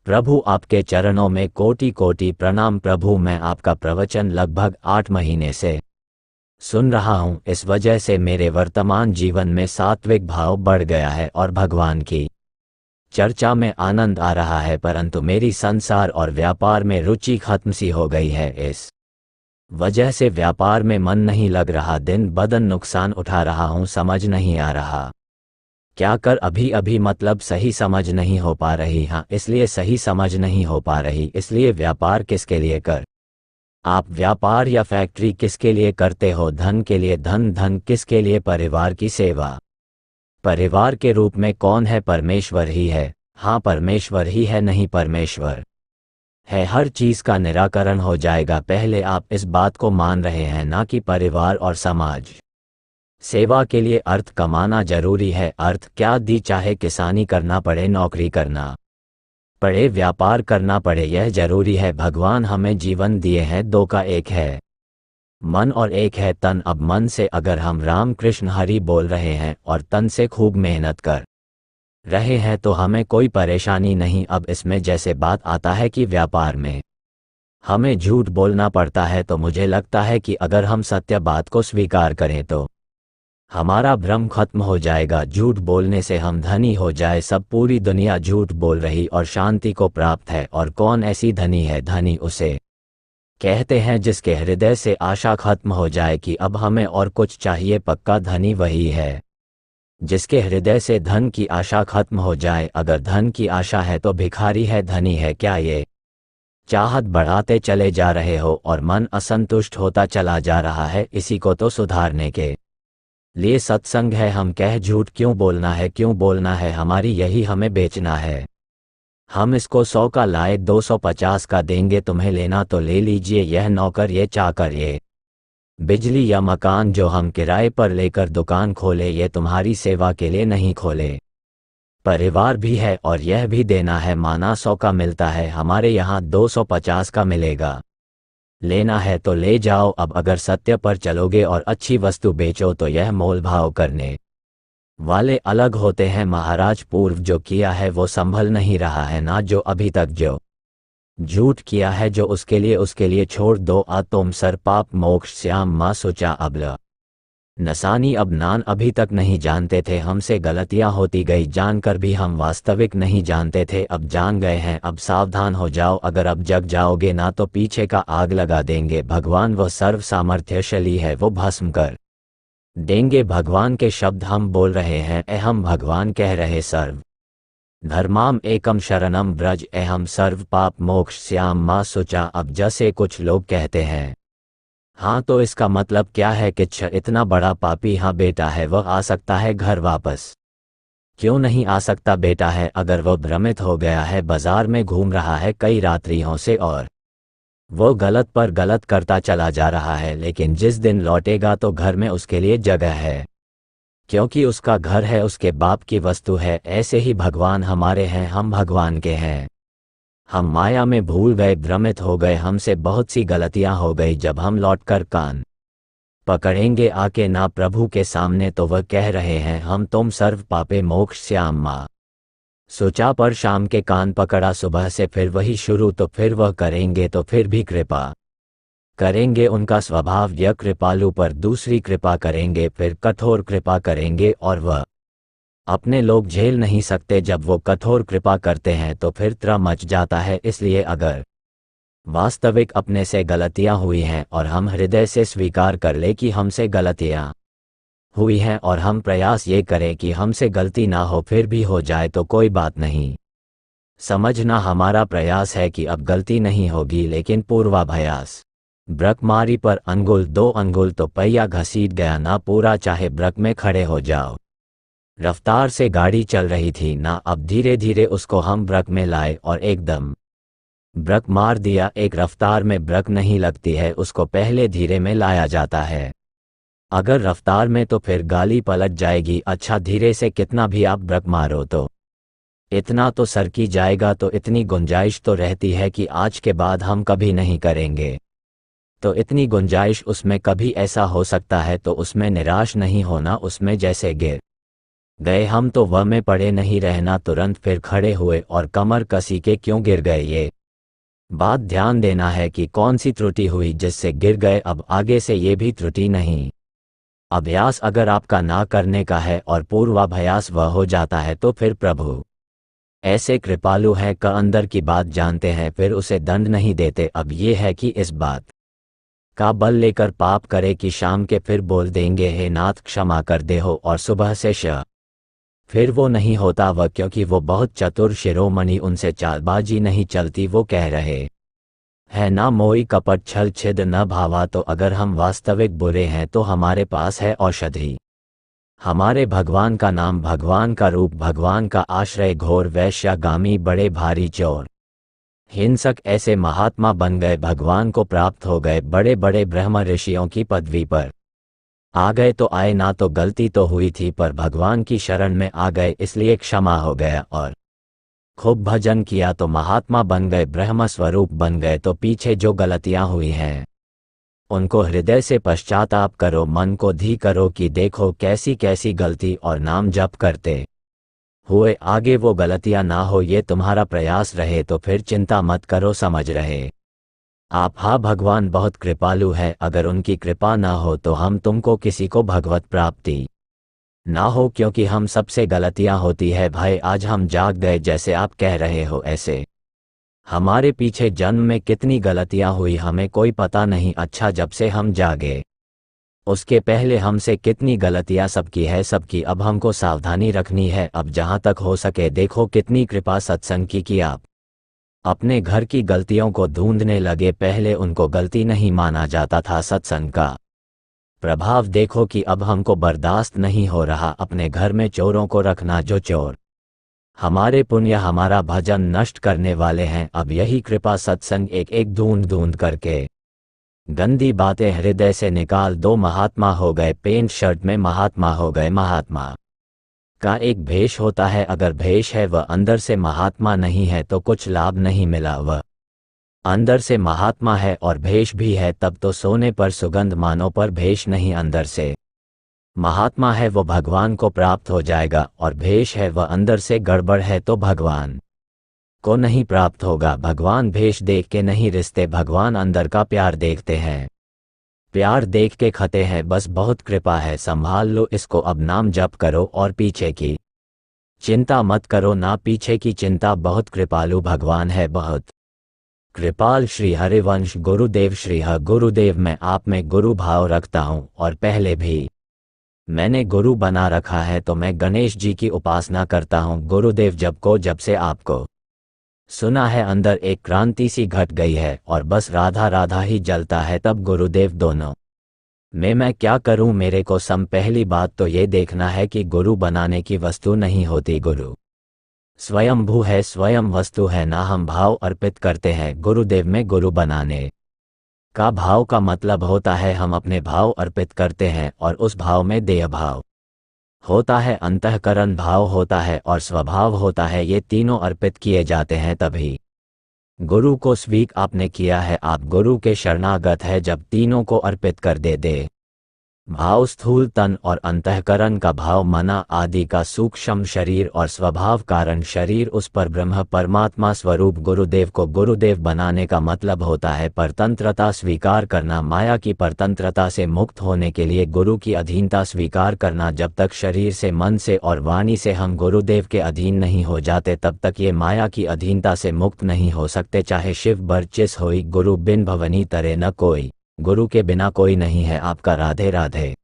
प्रभु आपके चरणों में कोटि कोटि प्रणाम। प्रभु मैं आपका प्रवचन लगभग 8 महीने से सुन रहा हूँ। इस वजह से मेरे वर्तमान जीवन में सात्विक भाव बढ़ गया है और भगवान की चर्चा में आनंद आ रहा है, परंतु मेरी संसार और व्यापार में रुचि खत्म सी हो गई है। इस वजह से व्यापार में मन नहीं लग रहा, दिन बदन नुकसान उठा रहा हूँ। समझ नहीं आ रहा क्या कर अभी अभी मतलब सही समझ नहीं हो पा रही। हाँ, इसलिए सही समझ नहीं हो पा रही। इसलिए व्यापार किसके लिए कर आप व्यापार या फैक्ट्री किसके लिए करते हो? धन के लिए। धन किसके लिए? परिवार की सेवा। परिवार के रूप में कौन है? परमेश्वर ही है। हाँ, परमेश्वर ही है, नहीं परमेश्वर है। हर चीज का निराकरण हो जाएगा। पहले आप इस बात को मान रहे हैं ना कि परिवार और समाज सेवा के लिए अर्थ कमाना जरूरी है। अर्थ क्या दी? चाहे किसानी करना पड़े, नौकरी करना पड़े, व्यापार करना पड़े, यह जरूरी है। भगवान हमें जीवन दिए हैं, दो का एक है मन और एक है तन। अब मन से अगर हम राम कृष्ण हरि बोल रहे हैं और तन से खूब मेहनत कर रहे हैं तो हमें कोई परेशानी नहीं। अब इसमें जैसे बात आता है कि व्यापार में हमें झूठ बोलना पड़ता है, तो मुझे लगता है कि अगर हम सत्य बात को स्वीकार करें तो हमारा भ्रम खत्म हो जाएगा। झूठ बोलने से हम धनी हो जाए। सब पूरी दुनिया झूठ बोल रही और शांति को प्राप्त है। और कौन ऐसी धनी है? धनी उसे कहते हैं जिसके हृदय से आशा खत्म हो जाए कि अब हमें और कुछ चाहिए। पक्का धनी वही है जिसके हृदय से धन की आशा खत्म हो जाए। अगर धन की आशा है तो भिखारी है, धनी है क्या? ये चाहत बढ़ाते चले जा रहे हो और मन असंतुष्ट होता चला जा रहा है। इसी को तो सुधारने के लिए सत्संग है। हम कह झूठ क्यों बोलना है? क्यों बोलना है? हमारी यही हमें बेचना है। हम इसको 100 का लाए, 250 का देंगे। तुम्हें लेना तो ले लीजिए। यह नौकर, ये चाकर, ये बिजली या मकान जो हम किराए पर लेकर दुकान खोले, ये तुम्हारी सेवा के लिए नहीं खोले। परिवार भी है और यह भी देना है। माना 100 का मिलता है, हमारे यहाँ 250 का मिलेगा। लेना है तो ले जाओ। अब अगर सत्य पर चलोगे और अच्छी वस्तु बेचो तो यह मोल भाव करने वाले अलग होते हैं। महाराज, पूर्व जो किया है वो संभल नहीं रहा है ना। जो अभी तक जो झूठ किया है, जो उसके लिए छोड़ दो। तुम सर पाप मोक्ष श्याम माँ सोचा अबल नसानी। अब नान अभी तक नहीं जानते थे, हमसे गलतियां होती गई। जानकर भी हम वास्तविक नहीं जानते थे, अब जान गए हैं। अब सावधान हो जाओ। अगर अब जग जाओगे ना तो पीछे का आग लगा देंगे। भगवान वह सर्व सामर्थ्यशाली है, वो भस्म कर देंगे। भगवान के शब्द हम बोल रहे हैं। अहम भगवान कह रहे सर्व धर्माम एकम शरणम ब्रज अहम सर्व पाप मोक्ष श्याम माँ सोचा। अब जैसे कुछ लोग कहते हैं, हाँ तो इसका मतलब क्या है कि इतना बड़ा पापी हाँ बेटा है, वह आ सकता है घर वापस? क्यों नहीं आ सकता बेटा है? अगर वह भ्रमित हो गया है, बाजार में घूम रहा है कई रात्रियों से और वो गलत पर गलत करता चला जा रहा है, लेकिन जिस दिन लौटेगा तो घर में उसके लिए जगह है, क्योंकि उसका घर है, उसके बाप की वस्तु है। ऐसे ही भगवान हमारे हैं, हम भगवान के हैं। हम माया में भूल गए, भ्रमित हो गए, हमसे बहुत सी गलतियां हो गई। जब हम लौटकर कान पकड़ेंगे आके ना प्रभु के सामने, तो वह कह रहे हैं हम तुम सर्व पापे मोक्ष श्याम माँ सोचा। पर शाम के कान पकड़ा, सुबह से फिर वही शुरू। तो फिर वह करेंगे तो फिर भी कृपा करेंगे। उनका स्वभाव यह कृपालु, पर दूसरी कृपा करेंगे, फिर कठोर कृपा करेंगे और वह अपने लोग झेल नहीं सकते। जब वो कठोर कृपा करते हैं तो फिर त्र मच जाता है। इसलिए अगर वास्तविक अपने से गलतियां हुई हैं और हम हृदय से स्वीकार कर ले कि हमसे गलतियां हुई हैं और हम प्रयास ये करें कि हमसे गलती ना हो, फिर भी हो जाए तो कोई बात नहीं। समझना हमारा प्रयास है कि अब गलती नहीं होगी, लेकिन पूर्वाभ्यास। ब्रह्मारी पर अंगुल 2 अंगुल तो पहिया घसीट गया ना पूरा, चाहे ब्रक में खड़े हो जाओ। रफ्तार से गाड़ी चल रही थी ना, अब धीरे धीरे उसको हम ब्रक में लाए और एकदम ब्रक मार दिया। एक रफ्तार में ब्रक नहीं लगती है, उसको पहले धीरे में लाया जाता है। अगर रफ्तार में तो फिर गाली पलट जाएगी। अच्छा, धीरे से कितना भी आप ब्रक मारो तो इतना तो सरकी जाएगा। तो इतनी गुंजाइश तो रहती है कि आज के बाद हम कभी नहीं करेंगे। तो इतनी गुंजाइश उसमें कभी ऐसा हो सकता है, तो उसमें निराश नहीं होना। उसमें जैसे गिर गए हम तो वह में पड़े नहीं रहना, तुरंत फिर खड़े हुए और कमर कसी के क्यों गिर गए। ये बात ध्यान देना है कि कौन सी त्रुटि हुई जिससे गिर गए। अब आगे से ये भी त्रुटि नहीं। अभ्यास अगर आपका ना करने का है और पूर्वाभ्यास वह हो जाता है तो फिर प्रभु ऐसे कृपालु हैं कि अंदर की बात जानते हैं, फिर उसे दंड नहीं देते। अब ये है कि इस बात का बल लेकर पाप करे कि शाम के फिर बोल देंगे हे नाथ क्षमा कर दे हो, और सुबह से फिर वो नहीं होता वह, क्योंकि वो बहुत चतुर शिरोमणि, उनसे चालबाजी नहीं चलती। वो कह रहे है ना मोई कपट छल छिद न भावा। तो अगर हम वास्तविक बुरे हैं तो हमारे पास है औषधि। हमारे भगवान का नाम, भगवान का रूप, भगवान का आश्रय। घोर वैश्यागामी बड़े भारी चोर हिंसक ऐसे महात्मा बन गए, भगवान को प्राप्त हो गए, बड़े बड़े ब्रह्म ऋषियों की पदवी पर आ गए। तो आए ना, तो गलती तो हुई थी, पर भगवान की शरण में आ गए इसलिए क्षमा हो गया, और खूब भजन किया तो महात्मा बन गए, ब्रह्म स्वरूप बन गए। तो पीछे जो गलतियां हुई हैं उनको हृदय से पश्चाताप करो, मन को धी करो कि देखो कैसी कैसी गलती, और नाम जप करते हुए आगे वो गलतियां ना हो, ये तुम्हारा प्रयास रहे। तो फिर चिंता मत करो, समझ रहे आप। हाँ, भगवान बहुत कृपालु है, अगर उनकी कृपा ना हो तो हम तुमको किसी को भगवत प्राप्ति ना हो, क्योंकि हम सबसे गलतियां होती है। भाई आज हम जाग गए जैसे आप कह रहे हो, ऐसे हमारे पीछे जन्म में कितनी गलतियां हुई हमें कोई पता नहीं। अच्छा, जब से हम जागे उसके पहले हमसे कितनी गलतियां सबकी है, सबकी। अब हमको सावधानी रखनी है। अब जहां तक हो सके देखो कितनी कृपा सत्संग की कि आप अपने घर की गलतियों को ढूंढने लगे। पहले उनको गलती नहीं माना जाता था। सत्संग का प्रभाव देखो कि अब हमको बर्दाश्त नहीं हो रहा अपने घर में चोरों को रखना, जो चोर हमारे पुण्य हमारा भजन नष्ट करने वाले हैं। अब यही कृपा सत्संग एक एक ढूंढ ढूंढ करके गंदी बातें हृदय से निकाल दो। महात्मा हो गए, पेंट शर्ट में महात्मा हो गए। महात्मा का एक भेष होता है, अगर भेष है वह अंदर से महात्मा नहीं है तो कुछ लाभ नहीं मिला। वह अंदर से महात्मा है और भेष भी है, तब तो सोने पर सुगंध मानो, पर भेष नहीं अंदर से महात्मा है वो भगवान को प्राप्त हो जाएगा, और भेष है वह अंदर से गड़बड़ है तो भगवान को नहीं प्राप्त होगा। भगवान भेष देख के नहीं रिश्ते, भगवान अंदर का प्यार देखते हैं। प्यार देख के खते हैं, बस बहुत कृपा है, संभाल लो इसको। अब नाम जप करो और पीछे की चिंता मत करो ना, पीछे की चिंता। बहुत कृपालु भगवान है, बहुत कृपाल। श्री हरिवंश गुरुदेव श्री ह गुरुदेव, मैं आप में गुरु भाव रखता हूँ, और पहले भी मैंने गुरु बना रखा है, तो मैं गणेश जी की उपासना करता हूँ। गुरुदेव जब से आपको सुना है अंदर एक क्रांति सी घट गई है, और बस राधा राधा ही जलता है। तब गुरुदेव दोनों में मैं क्या करूं, मेरे को पहली बात तो ये देखना है कि गुरु बनाने की वस्तु नहीं होती, गुरु स्वयंभू है, स्वयं वस्तु है ना। हम भाव अर्पित करते हैं गुरुदेव में। गुरु बनाने का भाव का मतलब होता है हम अपने भाव अर्पित करते हैं, और उस भाव में देह भाव होता है, अंतःकरण भाव होता है, और स्वभाव होता है। ये तीनों अर्पित किए जाते हैं तभी गुरु को स्वीकार आपने किया है, आप गुरु के शरणागत है। जब तीनों को अर्पित कर दे भाव, स्थूल तन और अंतःकरण का भाव, मना आदि का सूक्ष्म शरीर और स्वभाव कारण शरीर, उस पर ब्रह्म परमात्मा स्वरूप गुरुदेव को गुरुदेव बनाने का मतलब होता है परतंत्रता स्वीकार करना, माया की परतंत्रता से मुक्त होने के लिए गुरु की अधीनता स्वीकार करना। जब तक शरीर से, मन से और वाणी से हम गुरुदेव के अधीन नहीं हो जाते, तब तक ये माया की अधीनता से मुक्त नहीं हो सकते। चाहे शिव बर्चिस होई, गुरु बिन भवनी तरे न कोई, गुरु के बिना कोई नहीं है आपका। राधे राधे।